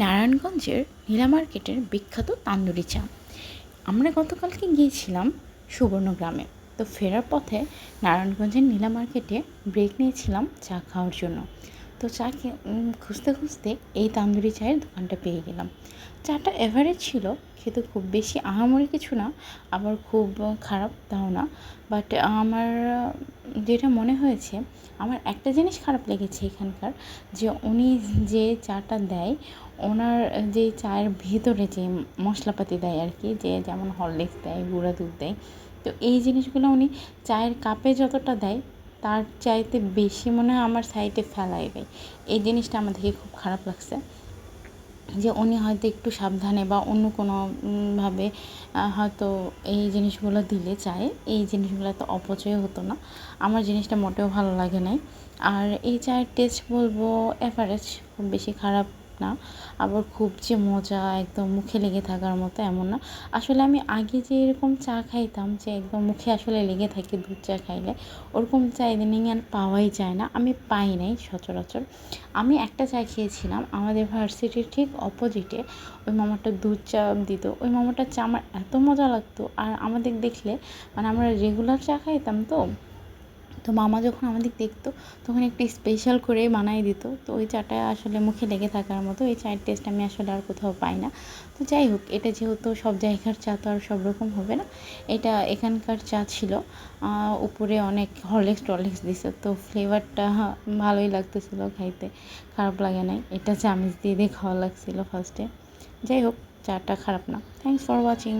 নারায়ণগঞ্জের নীলা মার্কেটের বিখ্যাত তান্দুরি চা। আমরা গতকালকে গিয়েছিলাম সুবর্ণগ্রামে। তো ফেরার পথে নারায়ণগঞ্জের নীলা মার্কেটে ব্রেক নিয়েছিলাম চা খাওয়ার জন্য। তো চা খুঁজতে খুঁজতে এই তান্দুরি চায়ের দোকানটা পেয়ে গেলাম। চাটা এভারেজ ছিল, খেতে খুব বেশি আহামরি কিছু না, আবার খুব খারাপ তাও না। বাট আমার যেটা মনে হয়েছে, আমার একটা জিনিস খারাপ লেগেছে এখানকার, যে উনি যে চাটা দেয়, ওনার যে চায়ের ভেতরে যে মশলাপাতি দেয় আর কি, যে যেমন হরলিক্স দেয়, গুঁড়া দুধ দেয়, তো এই জিনিসগুলো উনি চায়ের কাপে যতটা দেয় তার চাইতে বেশি মনে হয় আমার সাইডে ফেলাই দেয়। এই জিনিসটা আমার দেখে খুব খারাপ লাগছে, যে উনি হয়তো একটু সাবধানে বা অন্য কোনো ভাবে হয়তো এই জিনিসগুলো দিলে চায়ে এই জিনিসগুলো তো অপচয় হতো না। আমার জিনিসটা মোটেও ভালো লাগে নাই। আর এই চায়ের টেস্ট বলবো এভারেজ, খুব বেশি খারাপ না, আবার খুব যে মজা একদম মুখে লেগে থাকার মতো এমন না। আসলে আমি আগে যে এরকম চা খাইতাম যে একদম মুখে আসলে লেগে থাকে দুধ চা খাইলে, ওরকম চা ইদানিং আর পাওয়াই যায় না, আমি পাই নাই সচরাচর। আমি একটা চা খেয়েছিলাম আমাদের ভার্সিটির ঠিক অপোজিটে, ওই মামাটা দুধ চা দিত, ওই মামাটার চা আমার এত মজা লাগতো। আর আমাদের দেখলে, মানে আমরা রেগুলার চা খাইতাম, তো মামা যখন আমাদের দেখতো তখন একটু স্পেশাল করে বানাই দিত। তো ওই চাটা আসলে মুখে লেগে থাকার মতো, এই চায়ের টেস্ট আমি আসলে আর কোথাও পাই না। তো যাই হোক, এটা যেহেতু সব জায়গার চা তো আর সব রকম হবে না, এটা এখানকার চা ছিল। উপরে অনেক হরলিক্স দিছে, তো ফ্লেভারটা ভালোই লাগতেছিল খাইতে, খারাপ লাগে নাই। এটা চামিচ দিয়ে দিয়ে খাওয়া লাগছিল ফার্স্টে। যাই হোক, চাটা খারাপ না। Thanks for watching.